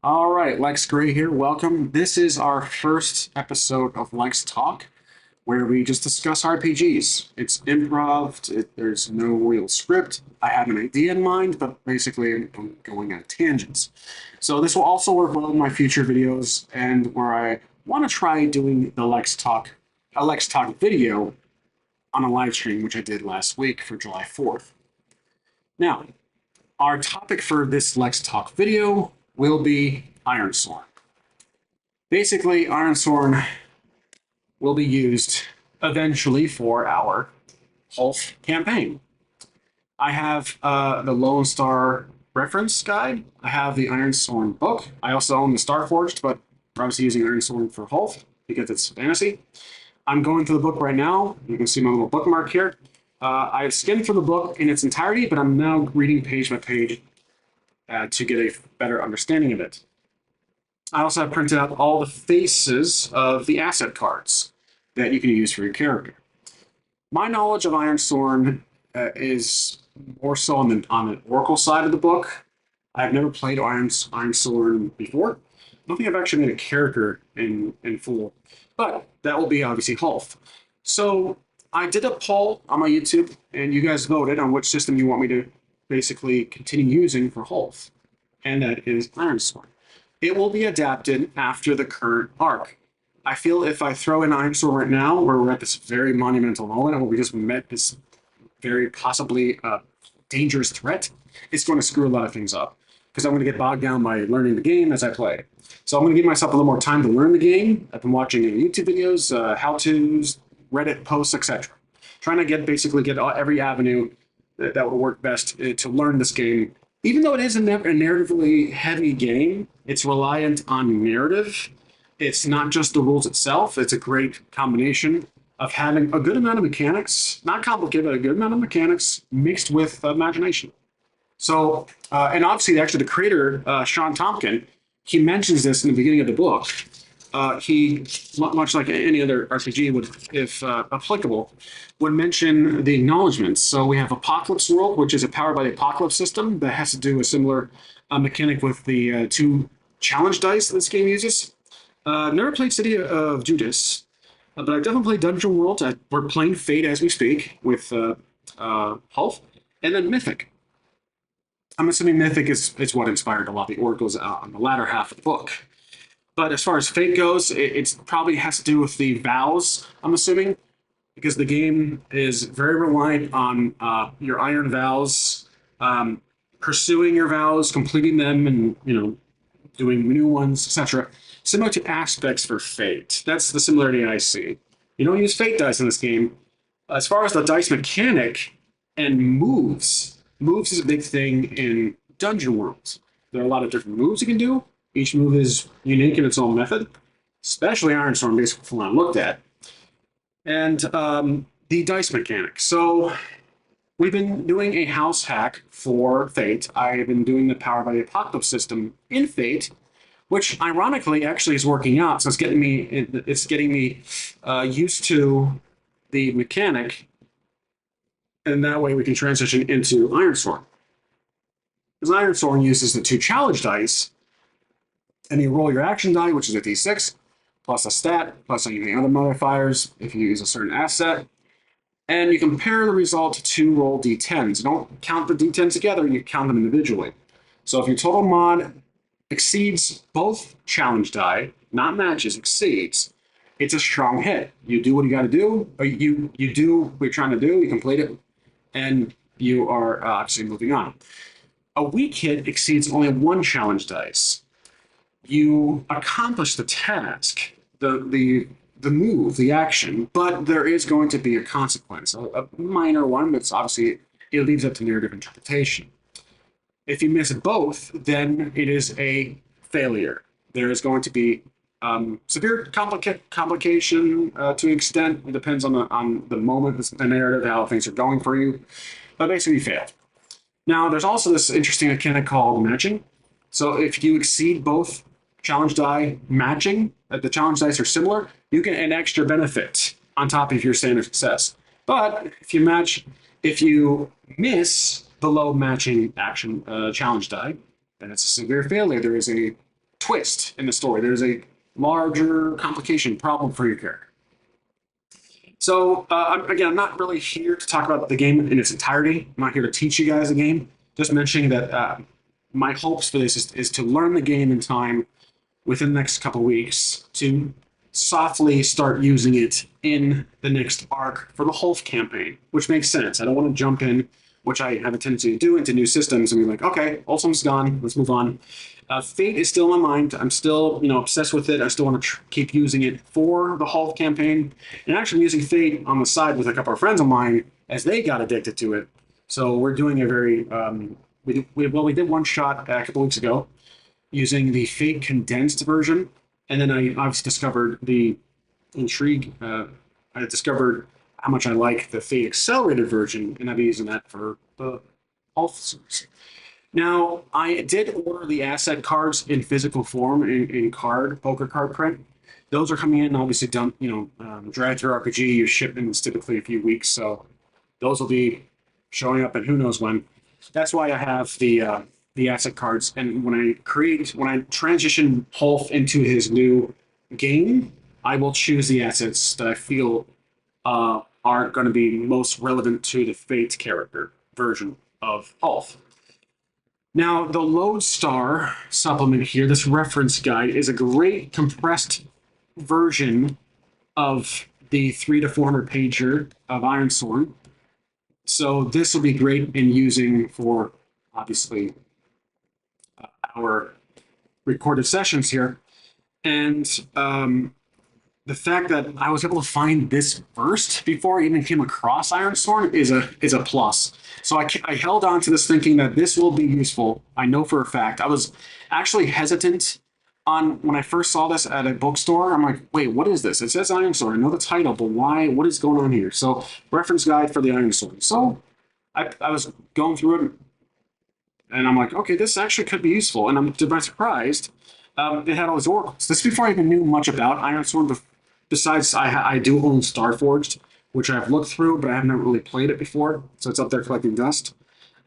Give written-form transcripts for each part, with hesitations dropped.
All right, Lex Gray here. Welcome. This is our first episode of Lex Talk, where we just discuss RPGs. It's improv, there's no real script. I have an idea in mind, but basically I'm going on tangents. So this will also work well in my future videos, and where I want to try doing a Lex Talk video on a live stream, which I did last week for July 4th. Now, our topic for this Lex Talk video will be Ironsworn. Basically, Ironsworn will be used eventually for our Wholf campaign. I have the Lone Star reference guide. I have the Ironsworn book. I also own the Starforged, but we're obviously using Ironsworn for Wholf because it's fantasy. I'm going through the book right now. You can see my little bookmark here. I have skimmed through the book in its entirety, but I'm now reading page by page to get a better understanding of it. I also have printed out all the faces of the asset cards that you can use for your character. My knowledge of Ironsworn is more so on the Oracle side of the book. I've never played Ironsworn before. I don't think I've actually made a character in full, but that will be obviously Wholf. So I did a poll on my YouTube, and you guys voted on which system you want me to basically continue using for Wholf, and that is Ironsworn. It will be adapted after the current arc. I feel if I throw in Ironsworn right now, where we're at this very monumental moment and we just met this very possibly dangerous threat, it's going to screw a lot of things up because I'm going to get bogged down by learning the game as I play. So I'm going to give myself a little more time to learn the game. I've been watching YouTube videos, how-tos, Reddit posts, etc. Trying to basically get every avenue that would work best to learn this game. Even though it is a narratively heavy game, it's reliant on narrative. It's not just the rules itself. It's a great combination of having a good amount of mechanics, not complicated, but a good amount of mechanics mixed with imagination. So, and obviously, actually, the creator, Sean Tompkin, he mentions this in the beginning of the book. He, much like any other RPG would, if applicable, would mention the acknowledgments. So we have Apocalypse World, which is a powered by the Apocalypse system that has to do a similar mechanic with the two challenge dice that this game uses. Never played City of Judas, but I've definitely played Dungeon World. We're playing Fate as we speak with Wholf, and then Mythic. I'm assuming Mythic is what inspired a lot of the oracles on the latter half of the book. But as far as Fate goes, it probably has to do with the vows, I'm assuming, because the game is very reliant on your iron vows, pursuing your vows, completing them, and doing new ones, etc. Similar to aspects for Fate. That's the similarity I see. You don't use Fate dice in this game. As far as the dice mechanic and moves is a big thing in Dungeon World. There are a lot of different moves you can do. Each move is unique in its own method, especially Ironsworn, basically, from what I looked at. And the dice mechanic. So we've been doing a house hack for Fate. I've been doing the Power by the Apocalypse system in Fate, which ironically actually is working out. So it's getting me used to the mechanic, and that way we can transition into Ironsworn. Because Ironsworn uses the two challenge dice, and you roll your action die, which is a d6, plus a stat, plus any other modifiers if you use a certain asset. And you compare the result to two roll d10s. You don't count the d10s together, you count them individually. So if your total mod exceeds both challenge die, not matches, exceeds, it's a strong hit. You do what you got to do, or you do what you're trying to do, you complete it, and you are obviously moving on. A weak hit exceeds only one challenge dice. You accomplish the task, the move, the action, but there is going to be a consequence, a minor one, but obviously it leaves up to narrative interpretation. If you miss both, then it is a failure. There is going to be severe complication to an extent. It depends on the moment, the narrative, how things are going for you, but basically you failed. Now, there's also this interesting mechanic called matching. So if you exceed both challenge die matching, the challenge dice are similar, you get an extra benefit on top of your standard success. But if you miss below matching action challenge die, then it's a severe failure. There is a twist in the story. There's a larger complication problem for your character. So again, I'm not really here to talk about the game in its entirety. I'm not here to teach you guys the game. Just mentioning that my hopes for this is to learn the game in time within the next couple weeks to softly start using it in the next arc for the Wholf campaign, which makes sense. I don't want to jump in, which I have a tendency to do, into new systems and be like, okay, Wholesom's gone, let's move on. Fate is still in my mind. I'm still, obsessed with it. I still want to keep using it for the Wholf campaign, and actually using Fate on the side with a couple of friends of mine as they got addicted to it. So we're doing a very we did one shot a couple weeks ago using the Fate condensed version, and then I've discovered the intrigue. I discovered how much I like the Fate accelerated version, and I've been using that for the officers. Now, I did order the asset cards in physical form in poker card print. Those are coming in, obviously done, Drive Through RPG, you ship in typically a few weeks, so those will be showing up and who knows when. That's why I have the asset cards. And when I transition Wholf into his new game, I will choose the assets that I feel are going to be most relevant to the Fate character version of Wholf. Now, the Lodestar supplement here, this reference guide, is a great compressed version of the 300 to 400 pager of Ironsworn. So this will be great in using for, obviously, our recorded sessions here. And the fact that I was able to find this first before I even came across Ironsworn is a plus. So I held on to this thinking that this will be useful. I know for a fact. I was actually hesitant on when I first saw this at a bookstore. I'm like, wait, what is this? It says Ironsworn. I know the title, but why? What is going on here? So reference guide for the Ironsworn. So I was going through it, and I'm like, okay, this actually could be useful. And to my surprise, it had all these oracles. This is before I even knew much about Ironsworn. Besides, I do own Starforged, which I've looked through, but I have never really played it before. So it's up there collecting dust.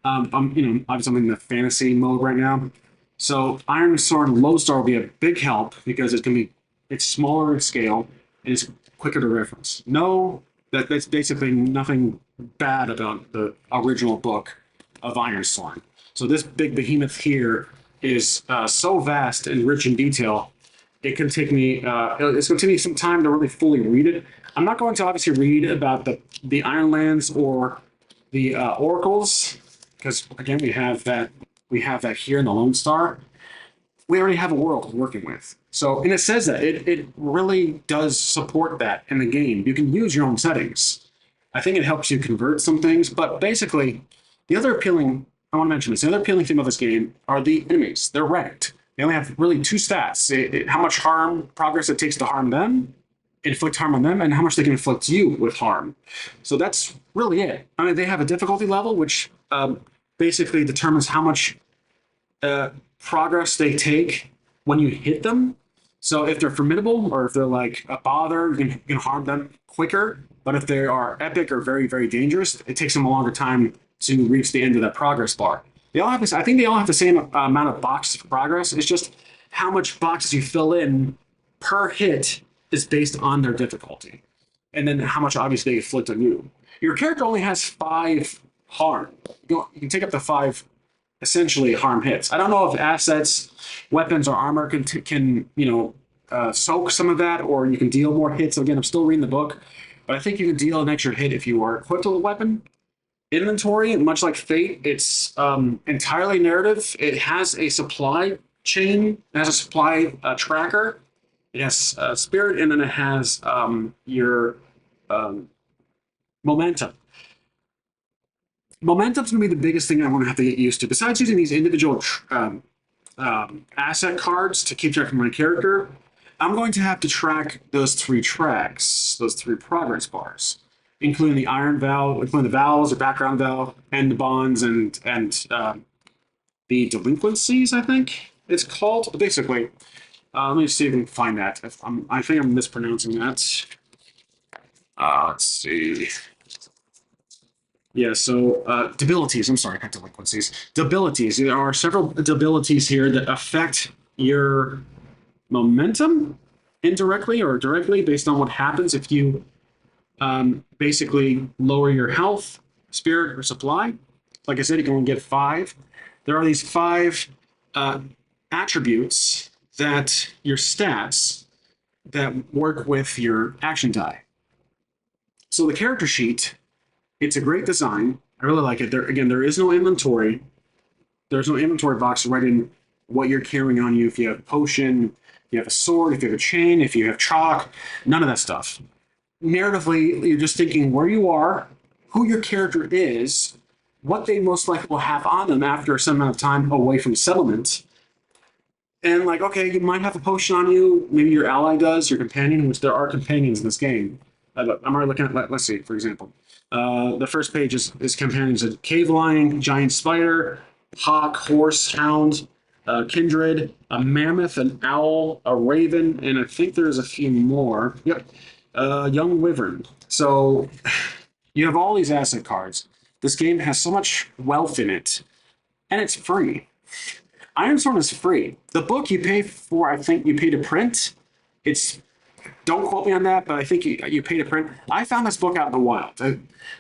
Obviously I'm in the fantasy mode right now. So Ironsworn Lodestar will be a big help because it's smaller in scale and it's quicker to reference. That's basically nothing bad about the original book of Ironsworn. So this big behemoth here is so vast and rich in detail. It's going to take me some time to really fully read it. I'm not going to obviously read about the Ironlands or the oracles because again we have that here in the Lone Star. We already have a world we're working with. So, and it says that it really does support that in the game. You can use your own settings. I think it helps you convert some things, but basically, I want to mention this. The other appealing thing about this game are the enemies. They're ranked. They only have really two stats: how much progress it takes to harm them, inflict harm on them, and how much they can inflict you with harm. So that's really it. I mean, they have a difficulty level, which basically determines how much progress they take when you hit them. So if they're formidable or if they're like a bother, you can harm them quicker. But if they are epic or very, very dangerous, it takes them a longer time to reach the end of that progress bar. I think they all have the same amount of boxes for progress. It's just how much boxes you fill in per hit is based on their difficulty. And then how much obviously they inflict on you. Your character only has 5 harm. You can take up to 5 essentially harm hits. I don't know if assets, weapons, or armor can soak some of that, or you can deal more hits. Again, I'm still reading the book, but I think you can deal an extra hit if you are equipped with a weapon. Inventory, much like Fate, it's entirely narrative. It has a supply chain, it has a supply tracker, it has spirit, and then it has your momentum. Momentum's going to be the biggest thing I'm going to have to get used to. Besides using these individual asset cards to keep track of my character, I'm going to have to track those 3 tracks, those 3 progress bars, including the iron valve, including the valves, the background valve, and the bonds, and the delinquencies, I think it's called. But basically, let me see if I can find that. I think I'm mispronouncing that. Let's see. Yeah, so debilities. I'm sorry, not delinquencies. Debilities. There are several debilities here that affect your momentum indirectly or directly based on what happens if you basically lower your health, spirit, or supply. Like I said, you can only get five. There are these five uh, attributes that your stats that work with your action die. So the character sheet, it's a great design. I really like it. There again, there is no inventory. There's no inventory box writing what you're carrying on you. If you have a potion, if you have a sword, if you have a chain, if you have chalk, none of that stuff. Narratively, you're just thinking where you are, who your character is, what they most likely will have on them after some amount of time away from settlement. And like, okay, you might have a potion on you. Maybe your ally does, your companion, which there are companions in this game. I'm already looking at, let's see, for example. The first page is companions: a cave lion, giant spider, hawk, horse, hound, kindred, a mammoth, an owl, a raven, and I think there's a few more. Yep, young wyvern. So you have all these asset cards. This game has so much wealth in it, and it's free. Ironsworn is free. The book you pay for, I think you pay to print. It's Don't quote me on that, but I think you pay to print. I found this book out in the wild.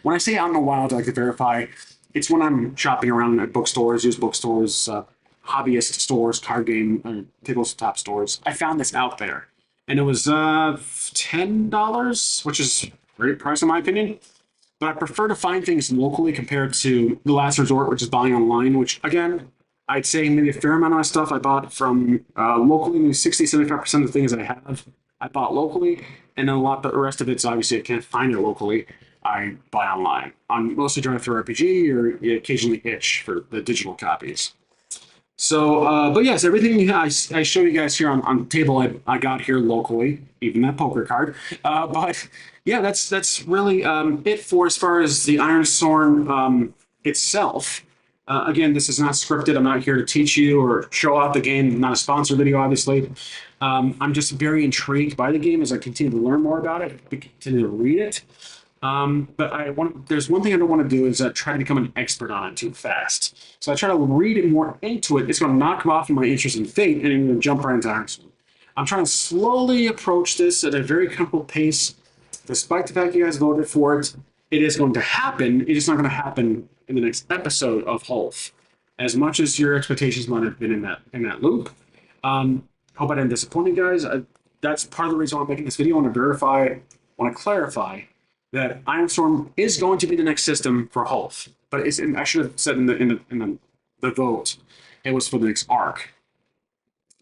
When I say out in the wild, I like to verify. It's when I'm shopping around at bookstores, used bookstores, hobbyist stores, card game, tabletop stores. I found this out there, and it was $10, which is a great price in my opinion. But I prefer to find things locally compared to the last resort, which is buying online, which again, I'd say maybe a fair amount of my stuff I bought from locally, maybe 60, 75% of the things I have, I bought locally. And then a lot, the rest of it's obviously I can't find it locally. I buy online. I'm mostly trying to throw RPG or occasionally itch for the digital copies. So, but yes, everything I show you guys here on the table, I got here locally, even that poker card. But yeah, that's really it for as far as the Ironsworn itself. Again, this is not scripted. I'm not here to teach you or show off the game. Not a sponsored video, obviously. I'm just very intrigued by the game as I continue to learn more about it, continue to read it. But there's one thing I don't want to do is try to become an expert on it too fast. So I try to read it more into it. It's going to knock me off in my interest in Fate and I'm going to jump right into Ironsworn. I'm trying to slowly approach this at a very comfortable pace. Despite the fact you guys voted for it, it is going to happen. It is not going to happen in the next episode of Wholf. As much as your expectations might have been in that loop. Hope I didn't disappoint you guys. That's part of the reason why I'm making this video. I want to verify, want to clarify that Ironstorm is going to be the next system for Wholf. But I should have said in the vote, it was for the next arc.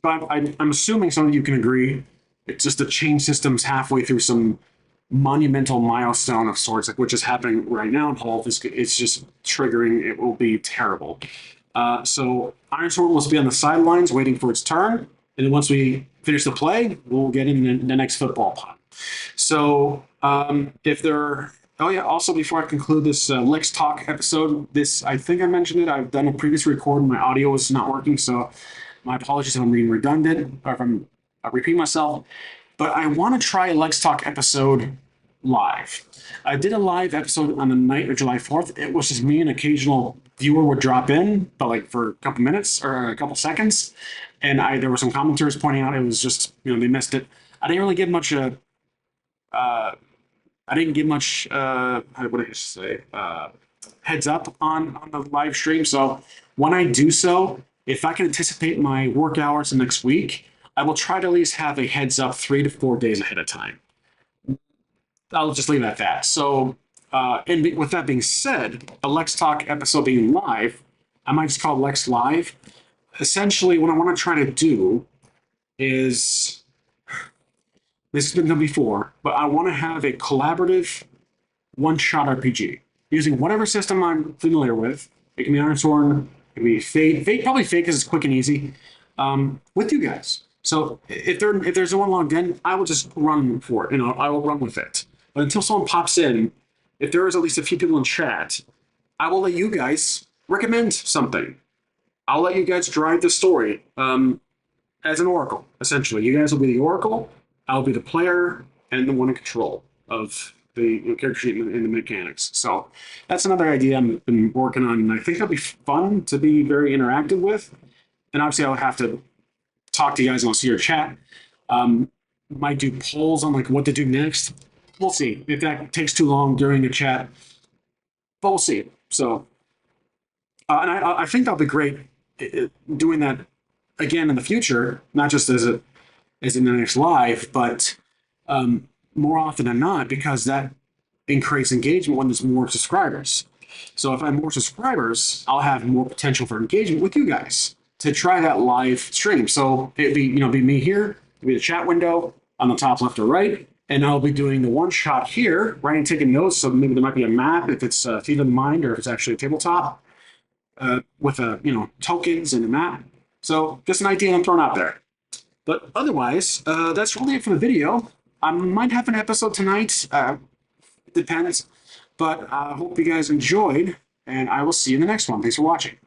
But I'm assuming some of you can agree. It's just the change system's halfway through some monumental milestone of sorts, like which is happening right now in Wholf. It's just triggering. It will be terrible. So Ironsworn will be on the sidelines waiting for its turn. And then once we finish the play, we'll get in the next football pot. So if there, oh yeah, also before I conclude this Lex Talk episode, I think I mentioned it. I've done a previous recording. My audio was not working, so my apologies if I'm being redundant or if I'm repeating myself. But I want to try a Lex Talk episode live. I did a live episode on the night of July 4th. It was just me, an occasional viewer would drop in, but like for a couple minutes or a couple seconds. And there were some commenters pointing out it was just, they missed it. I didn't really give much, what did I say, heads up on the live stream. So when I do so, if I can anticipate my work hours the next week, I will try to at least have a heads up 3 to 4 days ahead of time. I'll just leave it at that. So, and with that being said, a Lex Talk episode being live, I might just call it Lex Live. Essentially, what I want to try to do is, this has been done before, but I want to have a collaborative one-shot RPG using whatever system I'm familiar with. It can be Ironsworn, it can be Fate. Probably Fate because it's quick and easy. With you guys. So if there's no one logged in, I will just run for it. I will run with it. But until someone pops in, if there is at least a few people in chat, I will let you guys recommend something. I'll let you guys drive the story as an oracle, essentially. You guys will be the oracle, I'll be the player, and the one in control of the character sheet and the mechanics. So that's another idea I've been working on, and I think that'll be fun to be very interactive with. And obviously I'll have to talk to you guys and I'll see your chat. Might do polls on like what to do next. We'll see if that takes too long during the chat, but we'll see. So, and I think that'll be great doing that again in the future, not just as in the next live, but more often than not, because that increases engagement when there's more subscribers. So if I have more subscribers, I'll have more potential for engagement with you guys to try that live stream. So it'd be, be me here, it'd be the chat window on the top left or right, and I'll be doing the one shot here, writing, taking notes. So maybe there might be a map if it's Theater of the Mind or if it's actually a tabletop with tokens and a map. So just an idea I'm throwing out there. But otherwise, that's really it for the video. I might have an episode tonight. It depends. But I hope you guys enjoyed, and I will see you in the next one. Thanks for watching.